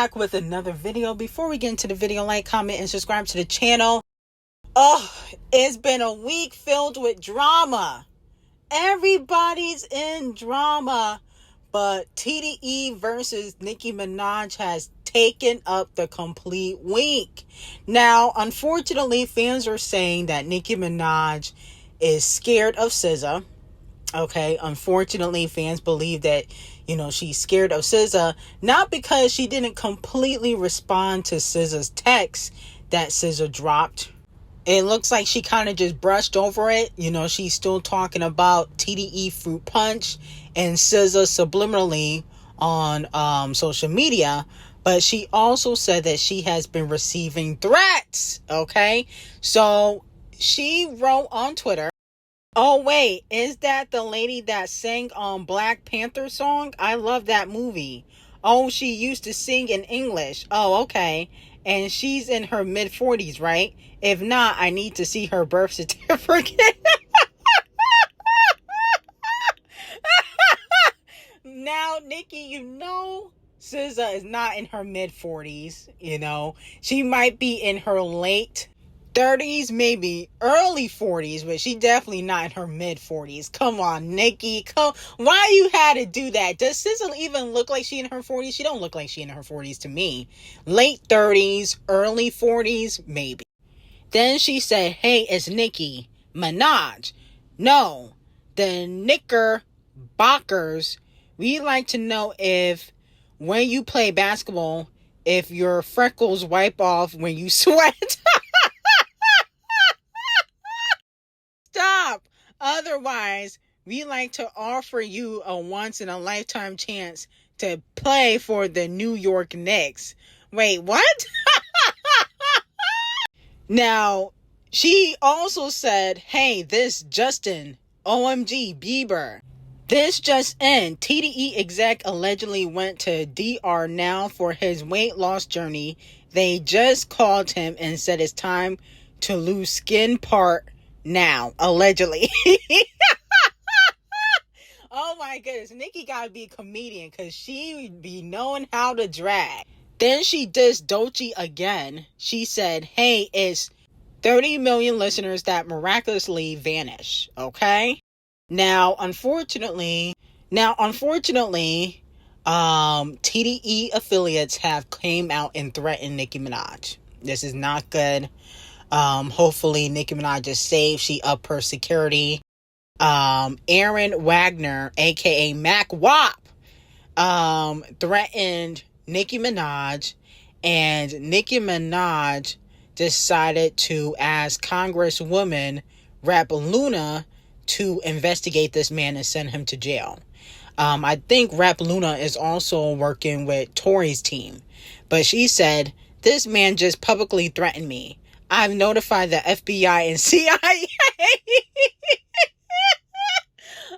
back with another video. Before we get into the video, like, comment, and subscribe to the channel. Oh, it's been a week filled with drama. Everybody's in drama, but TDE versus Nicki Minaj has taken up the complete week. Now, unfortunately, fans are saying that Nicki Minaj is scared of SZA. Okay, unfortunately, fans believe that, she's scared of SZA, not because she didn't completely respond to SZA's text that SZA dropped. It looks like she kind of just brushed over it. She's still talking about TDE Fruit Punch and SZA subliminally on social media. But she also said that she has been receiving threats. Okay, so she wrote on Twitter, "Oh, wait, is that the lady that sang on Black Panther song? I love that movie. Oh, she used to sing in English. Oh, okay. And she's in her mid-40s, right? If not, I need to see her birth certificate." Now, Nicki, SZA is not in her mid-40s, She might be in her late 30s, maybe early 40s, but she definitely not in her mid-40s. Come on, Nicki. Why you had to do that? Does SZA even look like she in her 40s? She don't look like she in her 40s to me. Late 30s, early 40s, maybe. Then she said, "Hey, it's Nicki Minaj. No, the Knickerbockers. We like to know if when you play basketball, if your freckles wipe off when you sweat." Stop. Otherwise, we like to offer you a once-in-a-lifetime chance to play for the New York Knicks. Wait, what? Now, she also said, "Hey, this Justin, OMG, Bieber. This just in, TDE exec allegedly went to DR Now for his weight loss journey. They just called him and said it's time to lose skin part now, allegedly." Oh my goodness, Nicki gotta be a comedian because she be knowing how to drag. Then she dissed D0JA again. She said, "Hey, it's 30 million listeners that miraculously vanish." Okay? Now, unfortunately, TDE affiliates have came out and threatened Nicki Minaj. This is not good. Hopefully Nicki Minaj is safe. She upped her security. Aaron Wagner, aka Mac Wop, threatened Nicki Minaj, and Nicki Minaj decided to ask Congresswoman Rep. Luna to investigate this man and send him to jail. I think Rep. Luna is also working with Tory's team, but she said, "This man just publicly threatened me. I've notified the FBI and CIA."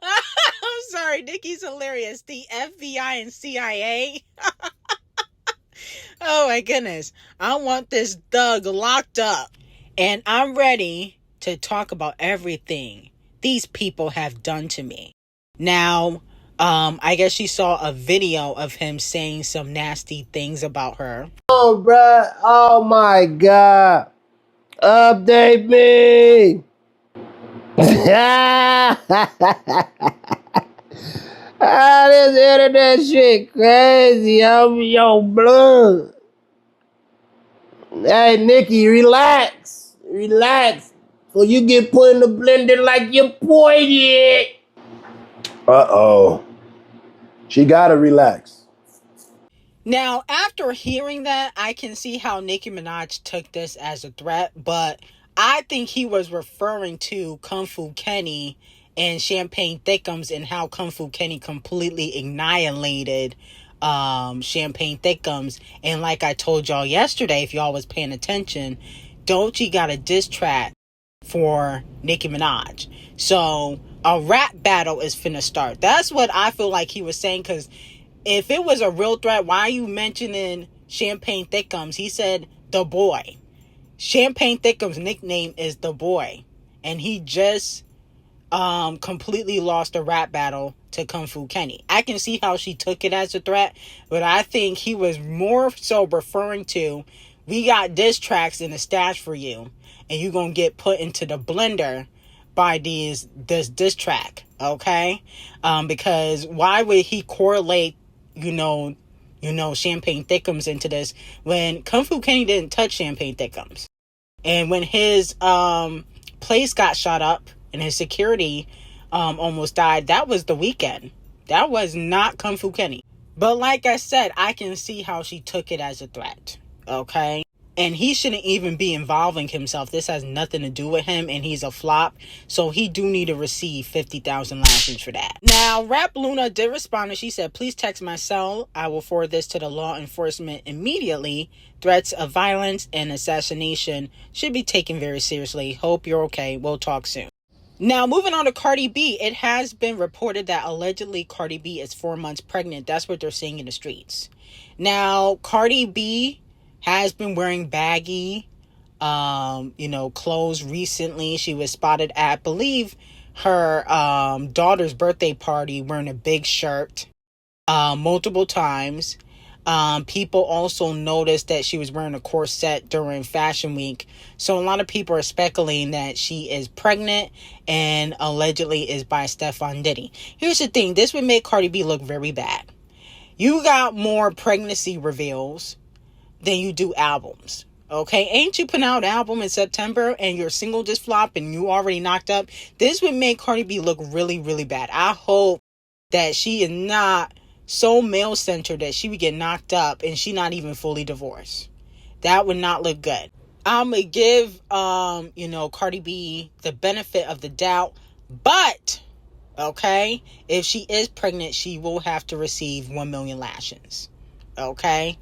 I'm sorry, Nicki's hilarious. The FBI and CIA. Oh my goodness. I want this thug locked up. And I'm ready to talk about everything these people have done to me. Now, I guess she saw a video of him saying some nasty things about her. Oh, bruh. Oh my God. Update me. This internet shit crazy. I'm your blood. Hey, Nicki, relax. Relax. Or you get put in the blender like you're pointed. Uh-oh. She gotta relax. Now, after hearing that, I can see how Nicki Minaj took this as a threat, but I think he was referring to Kung Fu Kenny and Champagne Thickums and how Kung Fu Kenny completely annihilated Champagne Thickums. And like I told y'all yesterday, if y'all was paying attention, D0JA got a diss track for Nicki Minaj. So a rap battle is finna start. That's what I feel like he was saying, because if it was a real threat, why are you mentioning Champagne Thickums? He said the boy. Champagne Thickums' nickname is the boy. And he just completely lost a rap battle to Kung Fu Kenny. I can see how she took it as a threat, but I think he was more so referring to, we got diss tracks in the stash for you, and you're going to get put into the blender by this diss track, okay? Because why would he correlate, Champagne Thickums into this when Kung Fu Kenny didn't touch Champagne Thickums? And when his place got shot up and his security almost died, that was The Weeknd. That was not Kung Fu Kenny. But like I said, I can see how she took it as a threat, okay? And he shouldn't even be involving himself. This has nothing to do with him, and he's a flop. So he do need to receive 50,000 lashes for that. Now, Rap Luna did respond, and she said, please text my cell. I will forward this to the law enforcement immediately. Threats of violence and assassination should be taken very seriously. Hope you're okay. We'll talk soon. Now, moving on to Cardi B. It has been reported that allegedly Cardi B is 4 months pregnant. That's what they're saying in the streets. Now, Cardi B has been wearing baggy, clothes recently. She was spotted at, I believe, her daughter's birthday party wearing a big shirt multiple times. People also noticed that she was wearing a corset during Fashion Week. So a lot of people are speculating that she is pregnant and allegedly is by Stefan Diddy. Here's the thing. This would make Cardi B look very bad. You got more pregnancy reveals than you do albums. Okay, ain't you putting out an album in September and your single just flopped and you already knocked up? This would make Cardi B look really, really bad. I hope that she is not so male-centered that she would get knocked up and she not even fully divorced. That would not look good. I'm going to give, Cardi B the benefit of the doubt. But, okay, if she is pregnant, she will have to receive 1 million lashes. Okay?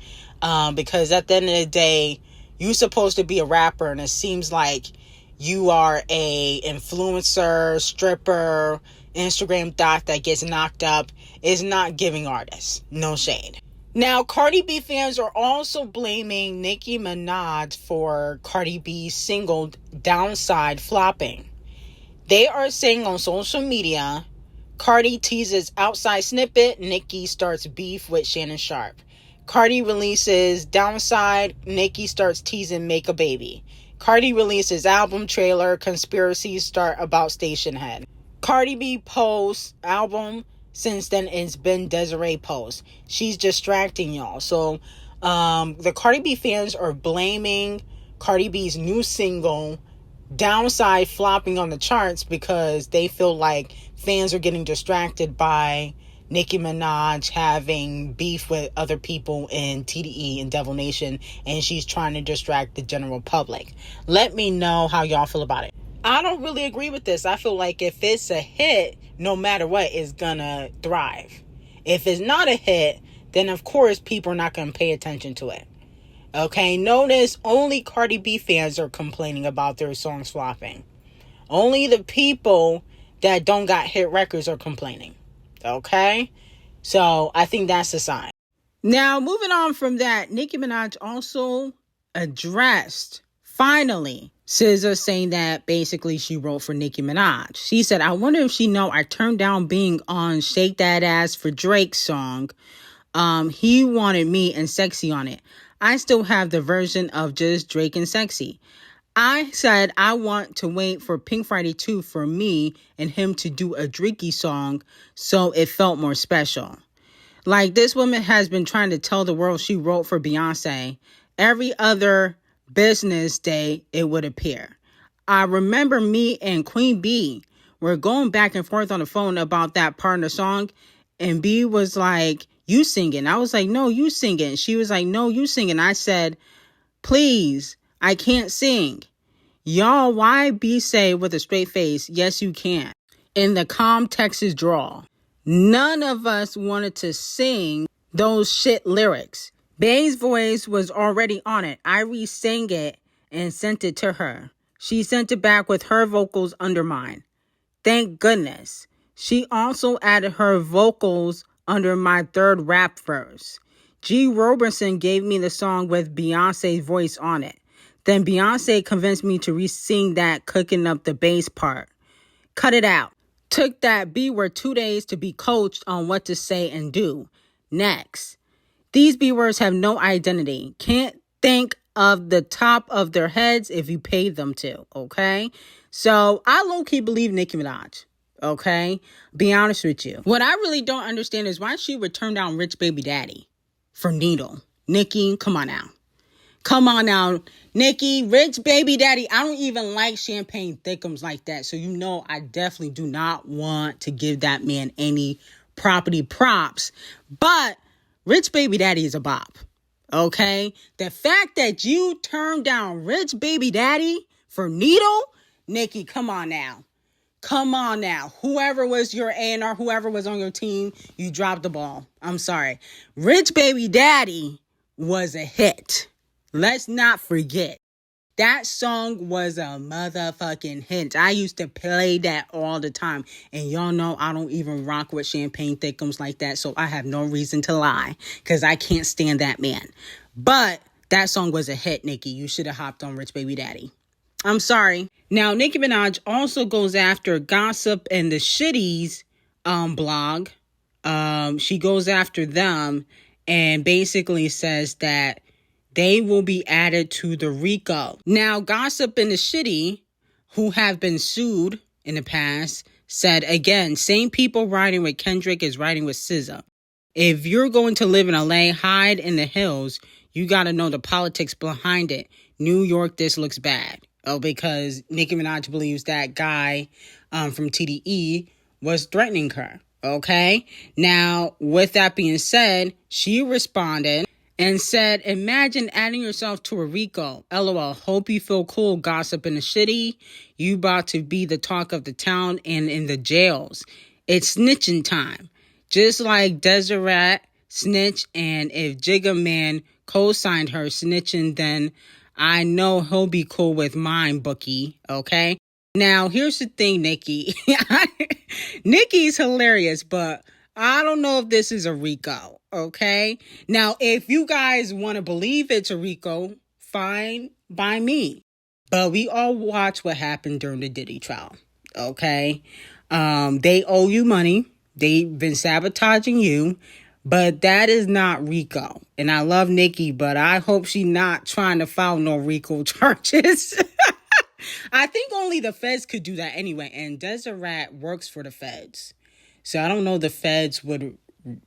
Because at the end of the day, you're supposed to be a rapper, and it seems like you are a influencer, stripper, Instagram thot that gets knocked up. Is not giving artists. No shade. Now, Cardi B fans are also blaming Nicki Minaj for Cardi B's single Downside flopping. They are saying on social media, Cardi teases outside snippet, Nicki starts beef with Shannon Sharp. Cardi releases Downside, Nicki starts teasing Make a Baby. Cardi releases album trailer, conspiracies start about Station Head. Cardi B posts album, since then it's been Desiree post. She's distracting y'all. So the Cardi B fans are blaming Cardi B's new single Downside flopping on the charts because they feel like fans are getting distracted by Nicki Minaj having beef with other people in TDE and Devil Nation, and she's trying to distract the general public. Let me know how y'all feel about it. I don't really agree with this. I feel like if it's a hit, no matter what, it's gonna thrive. If it's not a hit, then of course people are not gonna pay attention to it. Okay, notice only Cardi B fans are complaining about their songs flopping. Only the people that don't got hit records are complaining. Okay? So, I think that's a sign. Now, moving on from that, Nicki Minaj also addressed, finally, SZA saying that basically she wrote for Nicki Minaj. She said, I wonder if she know I turned down being on Shake That Ass for Drake's song. He wanted me and Sexy on it. I still have the version of just Drake and Sexy. I said I want to wait for Pink Friday 2 for me and him to do a Ndricky song so it felt more special. Like, this woman has been trying to tell the world she wrote for Beyonce. Every other business day, it would appear. I remember me and Queen B were going back and forth on the phone about that part of the song, and B was like, you singing. I was like, no, you singing. She was like, no, you singing. I said, please, I can't sing. Y'all, why B say with a straight face, yes, you can, in the calm Texas drawl. None of us wanted to sing those shit lyrics. Bay's voice was already on it. I re-sang it and sent it to her. She sent it back with her vocals under mine. Thank goodness. She also added her vocals under my third rap verse. G. Robertson gave me the song with Beyonce's voice on it. Then Beyonce convinced me to re-sing that cooking up the bass part. Cut it out. Took that B word 2 days to be coached on what to say and do. Next. These B words have no identity. Can't think of the top of their heads if you pay them to, okay? So I low-key believe Nicki Minaj, okay? Be honest with you. What I really don't understand is why she would turn down Rich Baby Daddy for Needle. Nicki, come on now. Come on now, Nicki, Rich Baby Daddy. I don't even like champagne thickums like that. So you know I definitely do not want to give that man any property props. But Rich Baby Daddy is a bop, okay? The fact that you turned down Rich Baby Daddy for Needle, Nicki, come on now. Come on now. Whoever was your A&R, whoever was on your team, you dropped the ball. I'm sorry. Rich Baby Daddy was a hit. Let's not forget. That song was a motherfucking hit. I used to play that all the time. And y'all know I don't even rock with champagne thickums like that. So I have no reason to lie. Because I can't stand that man. But that song was a hit, Nicki. You should have hopped on Rich Baby Daddy. I'm sorry. Now, Nicki Minaj also goes after Gossip and the Shitties blog. She goes after them and basically says that they will be added to the RICO. Now, Gossip and the Shitty, who have been sued in the past, said, again, same people riding with Kendrick is riding with SZA. If you're going to live in LA, hide in the hills, you got to know the politics behind it. New York, this looks bad. Oh, because Nicki Minaj believes that guy from TDE was threatening her. Okay? Now, with that being said, she responded and said, imagine adding yourself to a RICO. LOL. Hope you feel cool, Gossip and the Shitty. You about to be the talk of the town and in the jails. It's snitching time. Just like Deseret snitch, and if Jigga Man co-signed her snitching, then I know he'll be cool with mine, bookie. Okay? Now, here's the thing, Nicki. Nicki's hilarious, but I don't know if this is a RICO, okay? Now, if you guys want to believe it's a RICO, fine by me. But we all watch what happened during the Diddy trial, okay? They owe you money. They've been sabotaging you. But that is not RICO. And I love Nicki, but I hope she's not trying to file no RICO charges. I think only the feds could do that anyway. And Deseret works for the feds. So I don't know the feds would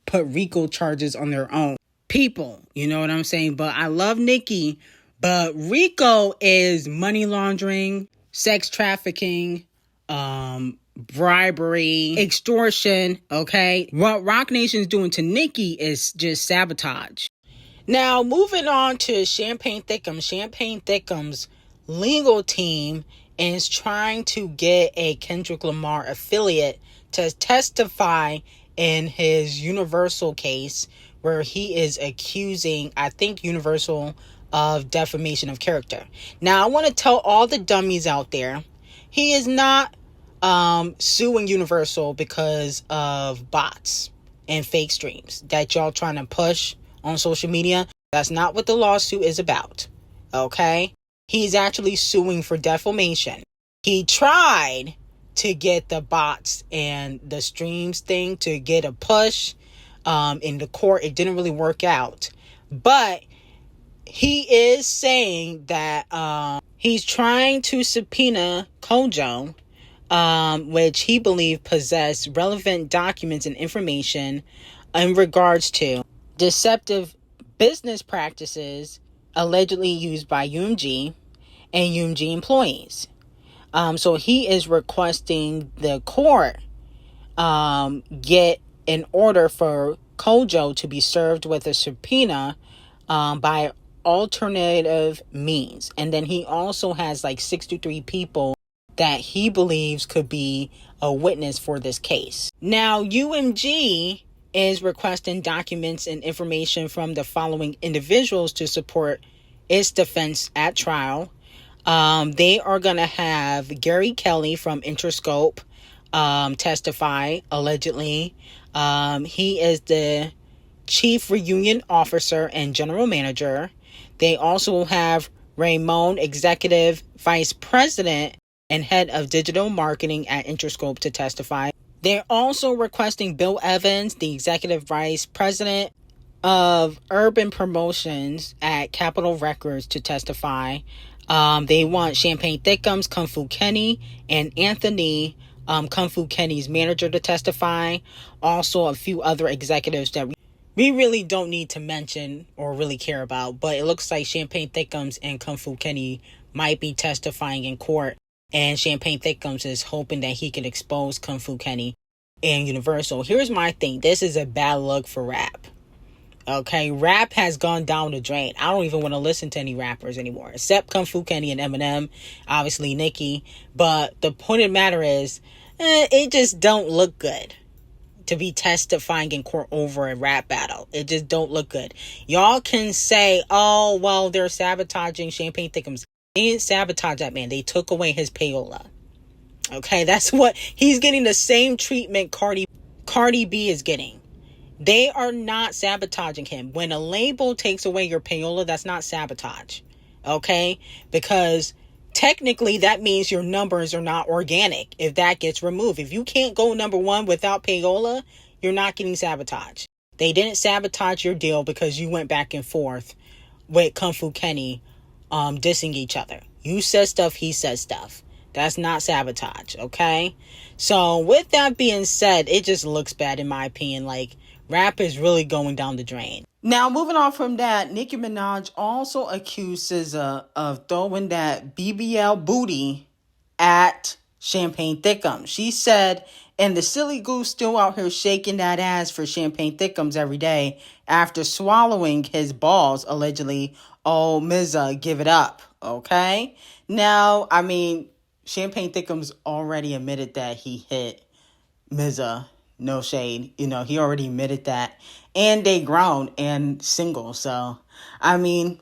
put RICO charges on their own people. You know what I'm saying? But I love Nicki. But RICO is money laundering, sex trafficking, bribery, extortion, okay? What Rock Nation's doing to Nicki is just sabotage. Now, moving on to Champagne Thickums. Champagne Thickums' legal team is trying to get a Kendrick Lamar affiliate to testify in his Universal case where he is accusing, I think, Universal of defamation of character. Now, I want to tell all the dummies out there, he is not suing Universal because of bots and fake streams that y'all trying to push on social media. That's not what the lawsuit is about, okay? He's actually suing for defamation. He tried to get the bots and the streams thing to get a push in the court. It didn't really work out. But he is saying that he's trying to subpoena Kojo, which he believed possessed relevant documents and information in regards to deceptive business practices allegedly used by UMG and UMG employees. So he is requesting the court get an order for Kojo to be served with a subpoena by alternative means. And then he also has like 63 people that he believes could be a witness for this case. Now, UMG is requesting documents and information from the following individuals to support its defense at trial. They are going to have Gary Kelly from Interscope testify, allegedly. He is the chief reunion officer and general manager. They also have Raymond, executive vice president and head of digital marketing at Interscope to testify. They're also requesting Bill Evans, the executive vice president of urban promotions at Capitol Records, to testify. They want Champagne Thickums, Kung Fu Kenny, and Anthony, Kung Fu Kenny's manager, to testify. Also, a few other executives that we really don't need to mention or really care about, but it looks like Champagne Thickums and Kung Fu Kenny might be testifying in court, and Champagne Thickums is hoping that he can expose Kung Fu Kenny and Universal. Here's my thing. This is a bad look for rap. Okay, rap has gone down the drain. I don't even want to listen to any rappers anymore, except Kung Fu Kenny and Eminem, obviously Nicki. But the point of the matter is, it just don't look good to be testifying in court over a rap battle. It just don't look good. Y'all can say, oh, well, they're sabotaging Champagne Thickums. They didn't sabotage that man. They took away his payola. Okay, that's what he's getting, the same treatment Cardi B is getting. They are not sabotaging him. When a label takes away your payola, that's not sabotage. Okay? Because technically that means your numbers are not organic if that gets removed. If you can't go number one without payola, you're not getting sabotaged. They didn't sabotage your deal because you went back and forth with Kung Fu Kenny dissing each other. You said stuff, he said stuff. That's not sabotage, okay? So with that being said, it just looks bad in my opinion. Like, rap is really going down the drain. Now, moving on from that, Nicki Minaj also accused SZA of throwing that BBL booty at Champagne Thickums. She said, and the silly goose still out here shaking that ass for Champagne Thickums every day after swallowing his balls, allegedly. Oh, Mizza, give it up, okay? Now, I mean, Champagne Thickums already admitted that he hit Mizza. No shade. You know, he already admitted that. And they grown and single. So, I mean,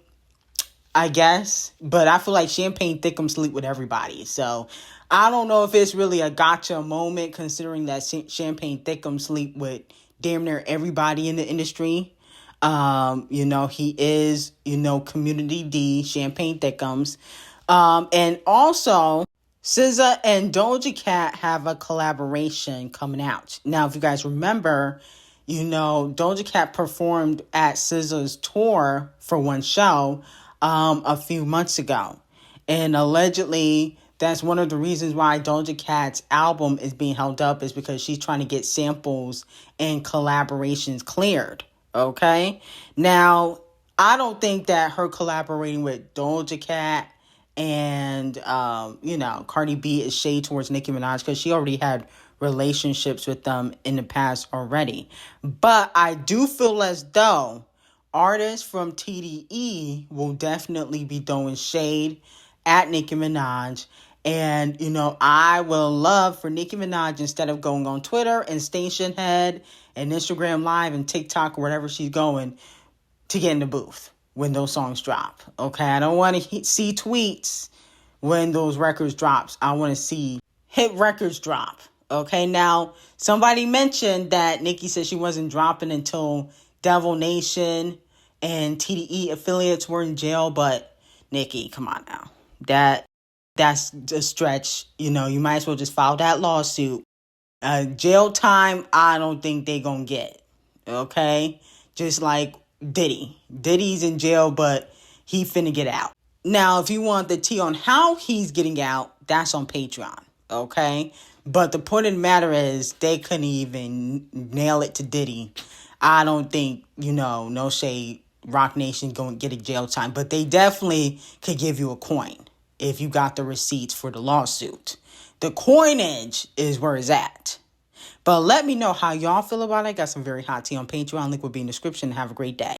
I guess. But I feel like Champagne Thickums sleep with everybody. So, I don't know if it's really a gotcha moment considering that Champagne Thickums sleep with damn near everybody in the industry. You know, he is, you know, Community D, Champagne Thickums. And also, SZA and Doja Cat have a collaboration coming out. Now, if you guys remember, you know, Doja Cat performed at SZA's tour for one show a few months ago. And allegedly, that's one of the reasons why Doja Cat's album is being held up, is because she's trying to get samples and collaborations cleared. Okay? Now, I don't think that her collaborating with Doja Cat and, you know, Cardi B is shade towards Nicki Minaj because she already had relationships with them in the past already. But I do feel as though artists from TDE will definitely be throwing shade at Nicki Minaj. And, you know, I will love for Nicki Minaj, instead of going on Twitter and Station Head and Instagram Live and TikTok or wherever she's going, to get in the booth when those songs drop. Okay, I don't want to see tweets when those records drops. I want to see hit records drop. Okay, now somebody mentioned that Nicki said she wasn't dropping until Devil Nation and TDE affiliates were in jail, but Nicki, come on now. That's a stretch. You know, you might as well just file that lawsuit. Jail time, I don't think they gonna get. Okay, just like Diddy. Diddy's in jail, but he finna get out. Now, if you want the tea on how he's getting out, that's on Patreon, okay? But the point of the matter is, they couldn't even nail it to Diddy. I don't think, you know, no shade, Rock Nation going to get a jail time. But they definitely could give you a coin if you got the receipts for the lawsuit. The coinage is where it's at. But let me know how y'all feel about it. I got some very hot tea on Patreon. Link will be in the description. Have a great day.